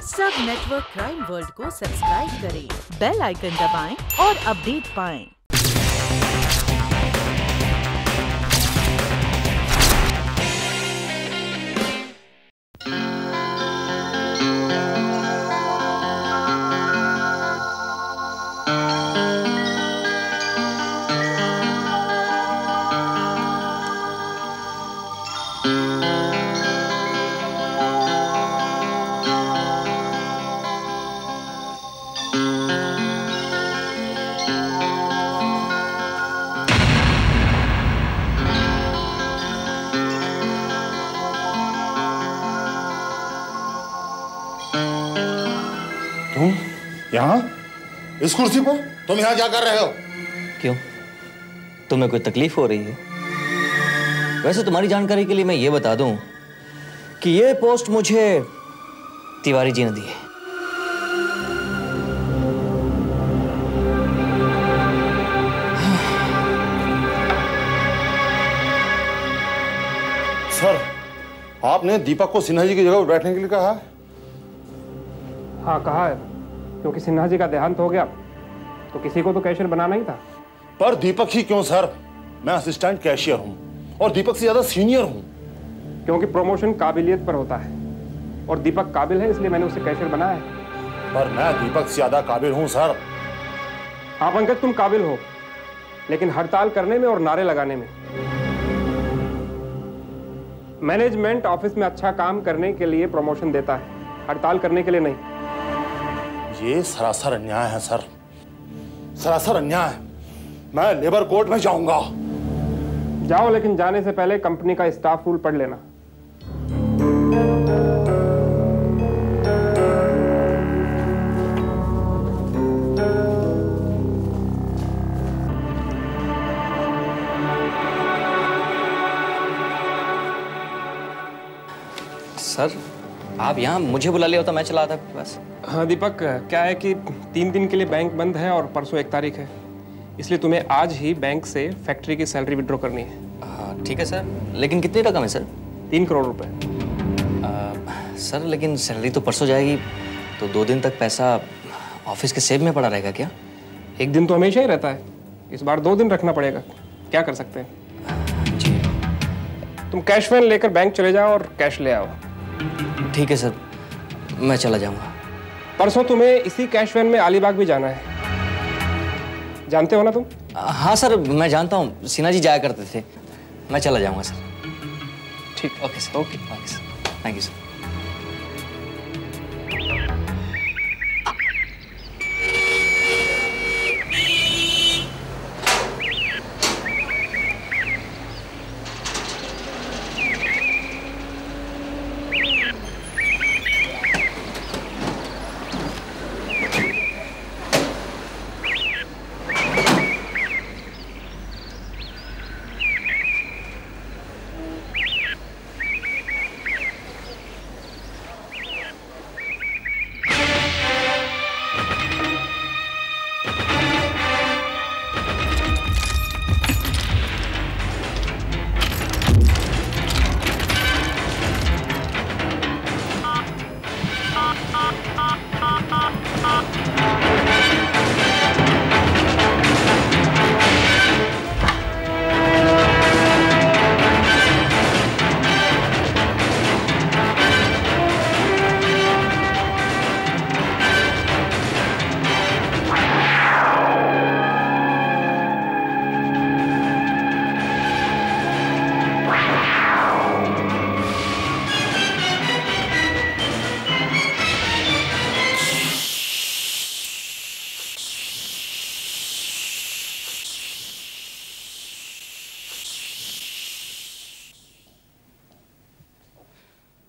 सब network crime world को subscribe करें, बेल आइकन दबाएं और अपडेट पाएं। तुम यहाँ इस कुर्सी पर? तुम यहाँ क्या कर रहे हो? क्यों, तुम्हें कोई तकलीफ हो रही है? वैसे तुम्हारी जानकारी के लिए मैं ये बता दूं कि ये पोस्ट मुझे तिवारी जी ने दी है। सर, आपने दीपक को सिन्हा जी की जगह पर बैठने के लिए कहा है? हाँ कहा है, क्योंकि सिन्हा जी का देहांत हो गया तो किसी को तो कैशियर बनाना ही था। पर दीपक ही क्यों सर? मैं असिस्टेंट कैशियर हूँ और दीपक से ज्यादा सीनियर हूँ। क्योंकि प्रमोशन काबिलियत पर होता है और दीपक काबिल है, इसलिए मैंने उसे कैशियर बनाया है। पर मैं दीपक से ज्यादा काबिल हूँ सर। हाँ पंकज, तुम काबिल हो, लेकिन हड़ताल करने में और नारे लगाने में। मैनेजमेंट ऑफिस में अच्छा काम करने के लिए प्रमोशन देता है, हड़ताल करने के लिए नहीं। ये सरासर अन्याय है सर, सरासर अन्याय है। मैं लेबर कोर्ट में जाऊंगा। जाओ, लेकिन जाने से पहले कंपनी का स्टाफ रूल पढ़ लेना। सर, आप यहाँ मुझे बुला लिया होता, मैं चला आता बस। हाँ दीपक, क्या है कि 3 दिन के लिए बैंक बंद है और परसों 1 तारीख है, इसलिए तुम्हें आज ही बैंक से फैक्ट्री की सैलरी विड्रॉ करनी है। हाँ ठीक है सर, लेकिन कितनी रकम है सर? 3 करोड़ रुपए। सर लेकिन सैलरी तो परसों जाएगी, तो 2 दिन तक पैसा ऑफिस के सेव में पड़ा रहेगा क्या? 1 दिन तो हमेशा ही रहता है, इस बार 2 दिन रखना पड़ेगा। क्या कर सकते हैं? जी तुम कैश वैन लेकर बैंक चले जाओ और कैश ले आओ। ठीक है सर, मैं चला जाऊंगा। परसों तुम्हें इसी कैश वैन में अलीबाग भी जाना है, जानते हो ना तुम? हाँ सर, मैं जानता हूँ, सिन्हा जी जाया करते थे। मैं चला जाऊंगा सर। ठीक, okay sir, okay sir, thank you sir.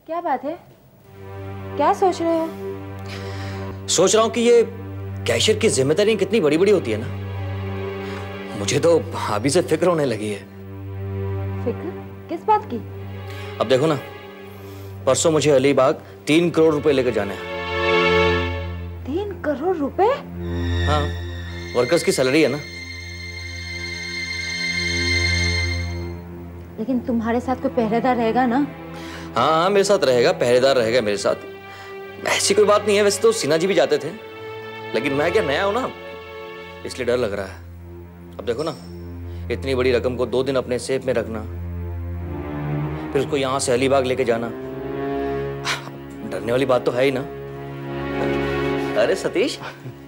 क्या बात है? क्या सोच रहे हो? सोच रहा हूँ कि ये कैशियर की जिम्मेदारी कितनी बड़ी बड़ी होती है ना। मुझे तो अभी से फिक्र होने लगी है। फिक्र? किस बात की? अब देखो ना, परसों मुझे अलीबाग 3 करोड़ रुपए लेकर जाना है। 3 करोड़ रुपए? हाँ, वर्कर्स की सैलरी है ना। लेकिन तुम्हारे साथ कोई पहरेदार रहेगा ना? हाँ हाँ, मेरे साथ रहेगा, पहरेदार रहेगा मेरे साथ। ऐसी कोई बात नहीं है, वैसे तो सिन्हा जी भी जाते थे, लेकिन मैं क्या नया हूं ना, इसलिए डर लग रहा है। अब देखो ना, इतनी बड़ी रकम को 2 दिन अपने सेफ में रखना, फिर उसको यहां से अलीबाग लेके जाना, डरने वाली बात तो है ही ना। अरे सतीश,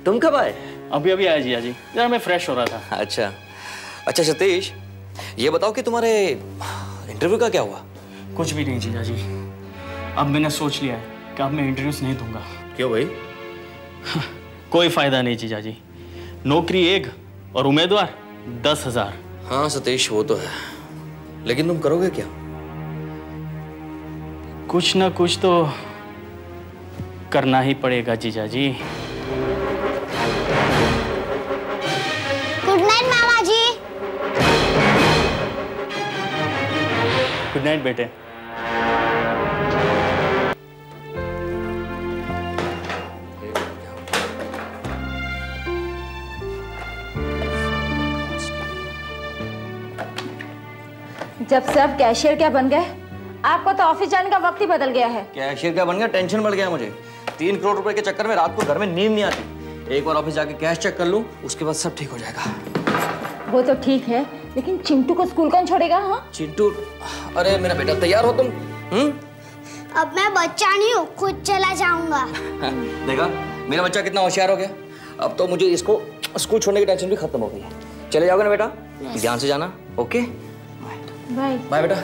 तुम कब आए? अभी अभी आया जीजा जी, जरा मैं फ्रेश हो रहा था। अच्छा अच्छा सतीश, ये बताओ कि तुम्हारे इंटरव्यू का क्या हुआ? कुछ भी नहीं जीजा जी, अब मैंने सोच लिया है कि अब मैं इंटरव्यूज नहीं दूंगा। क्यों भाई? कोई फायदा नहीं जीजा जी, नौकरी 1 और उम्मीदवार 10,000। हाँ सतीश, वो तो है, लेकिन तुम करोगे क्या? कुछ ना कुछ तो करना ही पड़ेगा जीजा जी। गुड नाइट मामा जी। गुड नाइट बेटे। जब से आप कैशियर क्या बन गए, आपको तो ऑफिस जाने का वक्त ही बदल गया है। कैशियर क्या बन गया, टेंशन बढ़ गया मुझे। 3 करोड़ रुपए के चक्कर में रात को घर में नींद नहीं आती। एक बार ऑफिस जाके कैश चेक कर लूं, उसके बाद सब ठीक हो जाएगा। वो तो ठीक है, लेकिन चिंटू को स्कूल कौन छोड़ेगा? हाँ चिंटू, अरे मेरा बेटा तैयार हो तुम? अब मैं बच्चा नहीं हूँ, खुद चला जाऊंगा। देखा मेरा बच्चा कितना होशियार हो गया। अब तो मुझे इसको स्कूल छोड़ने की टेंशन भी खत्म हो गई है। चले जाओगे ना बेटा? ध्यान से जाना। ओके बाय बाय बेटा।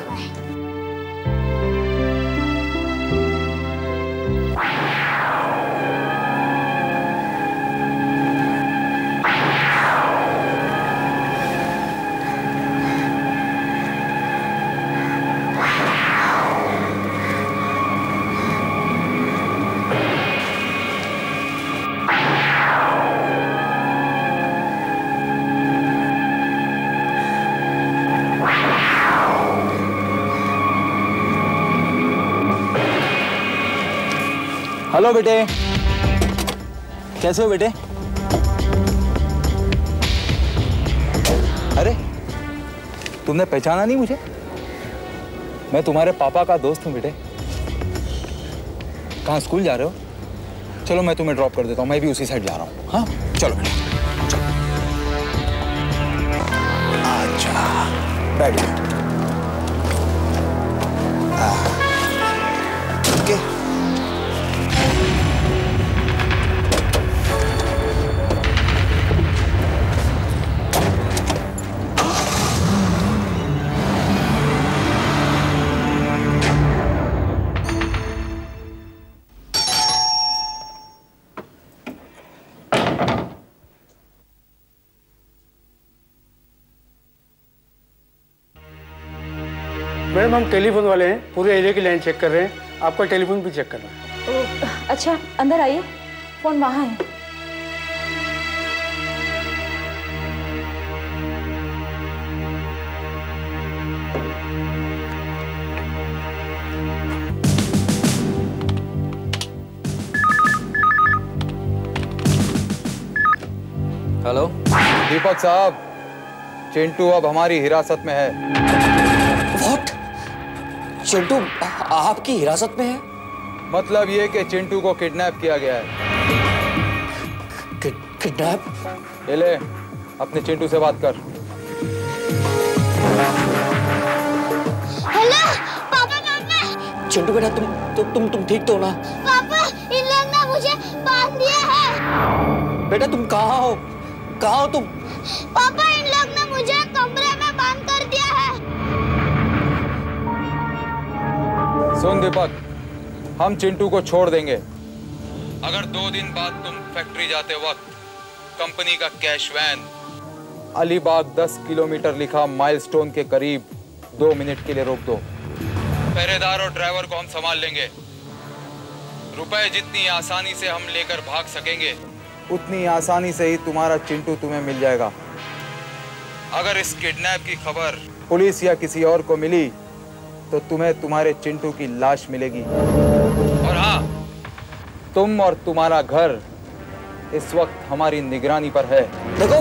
हेलो बेटे, कैसे हो बेटे? अरे तुमने पहचाना नहीं मुझे? मैं तुम्हारे पापा का दोस्त हूँ बेटे। कहाँ स्कूल जा रहे हो? चलो मैं तुम्हें ड्रॉप कर देता हूँ, मैं भी उसी साइड जा रहा हूँ। हाँ चलो बेटे, चलो। अच्छा बैठ जाओ। ओके मैडम, हम टेलीफोन वाले हैं, पूरे एरिया की लाइन चेक कर रहे हैं, आपका टेलीफोन भी चेक करना है। अच्छा अंदर आइए, फोन वहाँ है। हेलो दीपक साहब, चिंटू अब हमारी हिरासत में है। व्हाट? चिंटू आपकी हिरासत में है? मतलब ये कि चिंटू को किडनैप किया गया है। किडनैप? ये ले, अपने चिंटू से बात कर। हेलो पापा, पापा। चिंटू बेटा, तुम ठीक तो हो ना? पापा, इन लोग ने मुझे बांध दिया है। बेटा तुम कहाँ हो? कहाँ हो तुम? पापा, इन लोग ने मुझे कमरे में बंद कर दिया है। सुन दीपक, हम चिंटू को छोड़ देंगे अगर 2 दिन बाद तुम फैक्ट्री जाते वक्त कंपनी का कैश वैन अलीबाग 10 किलोमीटर लिखा माइलस्टोन के करीब 2 मिनट के लिए रोक दो। पहरेदार और ड्राइवर को हम संभाल लेंगे। रुपए जितनी आसानी से हम लेकर भाग सकेंगे, उतनी आसानी से ही तुम्हारा चिंटू तुम्हें मिल जाएगा। अगर इस किडनैप की खबर पुलिस या किसी और को मिली तो तुम्हें तुम्हारे चिंटू की लाश मिलेगी। और हाँ, तुम और तुम्हारा घर इस वक्त हमारी निगरानी पर है। देखो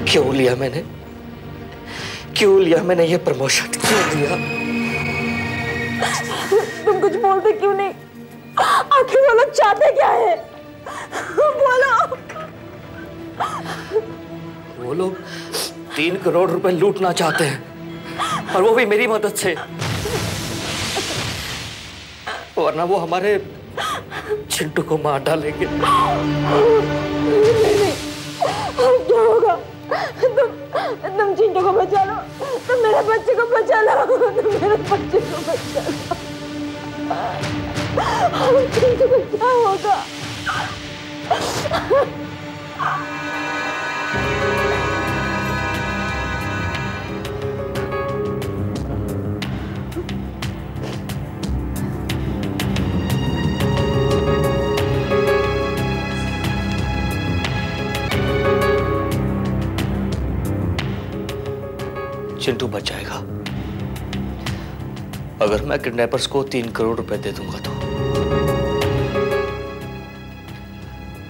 क्यों लिया मैंने? क्यों लिया मैंने ये प्रमोशन? क्यों लिया? तुम कुछ बोलते क्यों नहीं? आखिर वो लोग चाहते क्या है? बोलो। वो लोग 3 करोड़ रुपए लूटना चाहते हैं, और वो भी मेरी मदद से, वरना वो हमारे चिंटू को मार डालेंगे। क्या होगा? तुम चिंटू को बचा लो, तुम मेरे बच्चे को बचा लो, तुम मेरे बच्चे को बचा लो। चिंटू को क्या होगा? चिंटू बच जाएगा अगर मैं किडनैपर्स को 3 करोड़ रुपए दे दूंगा तो।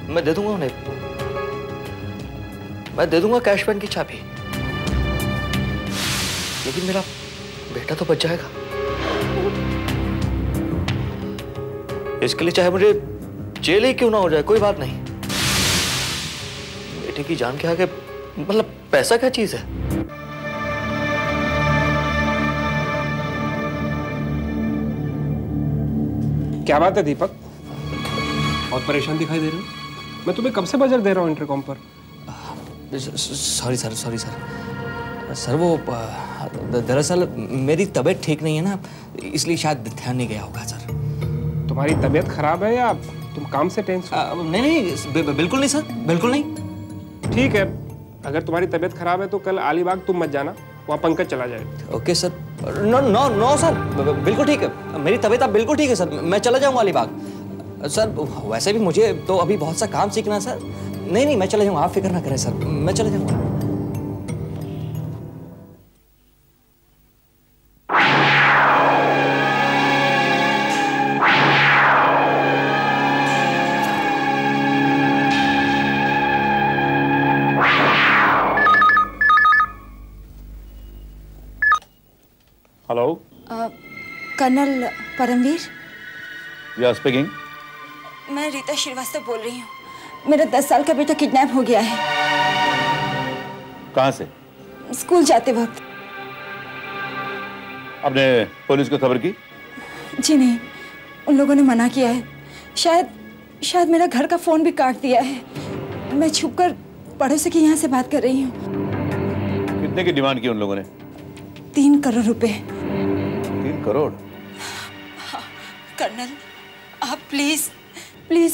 मैं दे दूंगा उन्हें, मैं दे दूंगा कैश वैन की चाबी, लेकिन मेरा बेटा तो बच जाएगा। इसके लिए चाहे मुझे जेल ही क्यों ना हो जाए, कोई बात नहीं। बेटे की जान के आगे मतलब पैसा क्या चीज है? क्या बात है दीपक, बहुत परेशान दिखाई दे रहे हो। मैं तुम्हें कब से बजर दे रहा हूँ इंटरकॉम पर। Sorry sir, sorry sir. Sir वो दरअसल मेरी तबीयत ठीक नहीं है ना, इसलिए शायद ध्यान नहीं गया होगा सर। तुम्हारी तबीयत खराब है या तुम काम से टेंशन? नहीं, बिल्कुल नहीं सर, बिल्कुल नहीं। ठीक है, अगर तुम्हारी तबीयत खराब है तो कल अलीबाग तुम मत जाना, वहाँ पंकज चला जाए। Okay sir. No no no sir, बिल्कुल ठीक है, मेरी तबीयत अब बिल्कुल ठीक है सर, मैं चला जाऊंगा अलीबाग। सर वैसे भी मुझे तो अभी बहुत सा काम सीखना है सर। नहीं, मैं चला जाऊंगा, आप फिक्र ना करें सर, मैं चला जाऊंगा। हेलो, कर्नल परमवीर, या स्पीकिंग। मैं रीता श्रीवास्तव बोल रही हूँ। मेरा 10 साल का बेटा किडनैप हो गया है। कहाँ से? स्कूल जाते वक्त। आपने पुलिस को खबर की? जी नहीं, उन लोगों ने मना किया है। शायद मेरा घर का फोन भी काट दिया है। मैं छुपकर पड़ोसी के यहाँ से बात कर रही हूँ। कितने की डिमांड की उन लोगों ने? 3 करोड़ रुपए। 3 करोड़? कर्नल, आप प्लीज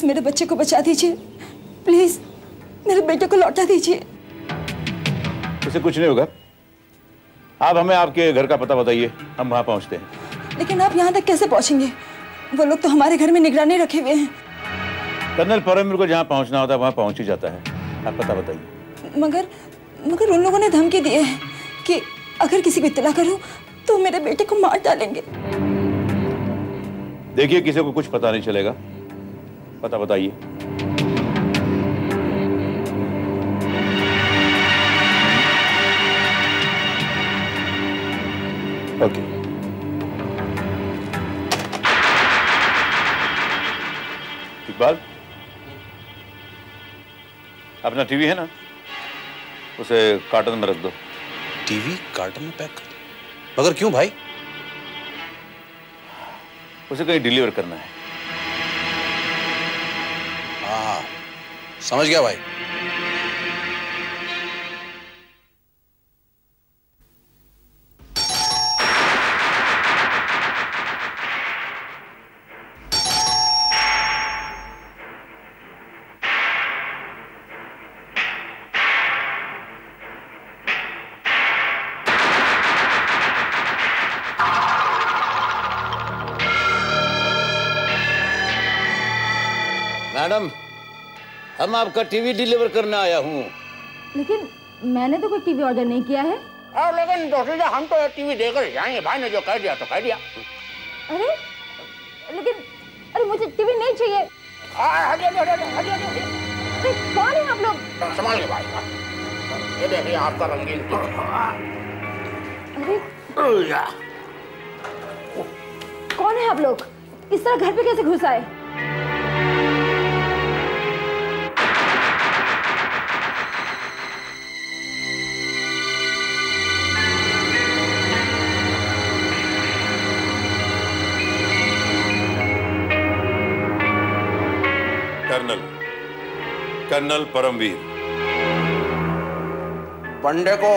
मेरे बच्चे को बचा दीजिए। प्लीज मेरे बेटे को लौटा दीजिए। उसे कुछ नहीं होगा, आप हमें आपके घर का पता बताइए, हम वहां पहुंचते हैं। लेकिन आप यहाँ तक कैसे पहुंचेंगे? वो लोग तो हमारे घर में निगरानी रखे हुए हैं। कर्नल परमवीर को जहाँ पहुंचना होता है वहां पहुंच ही जाता है, आप पता बताइए। मगर उन लोगों ने धमकी दी है कि अगर किसी को इत्तला करूं तो मेरे बेटे को मार डालेंगे। देखिए, किसी को कुछ पता नहीं चलेगा, पता बताइए। ओके। इकबाल, अपना टीवी है ना, उसे कार्टन में रख दो। टीवी कार्टन में पैक कर दो? मगर क्यों भाई? उसे कहीं डिलीवर करना है। हाँ, समझ गया भाई। मैडम, हम आपका टीवी डिलीवर करने आया हूँ। लेकिन मैंने तो कोई टीवी ऑर्डर नहीं किया है। लेकिन दोस्तों, हम तो टीवी देकर जाएंगे, भाई ने जो कह दिया तो कह दिया। अरे मुझे टीवी नहीं चाहिए। हटिए, कौन है आप लोग? संभाल के भाई। ये देखिए आपका रंगीन। अरे कौन है आप लोग? इस तरह घर पे कैसे घुस आए? कर्नल परमवीर। पंडे को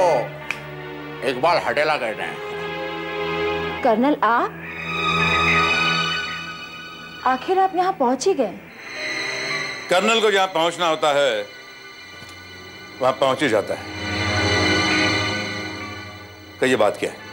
इकबाल हटेला कहते हैं। कर्नल आप? आखिर आप यहाँ पहुंच ही गए। कर्नल को जहां पहुंचना होता है वहां पहुंच ही जाता है। कहिए बात क्या है?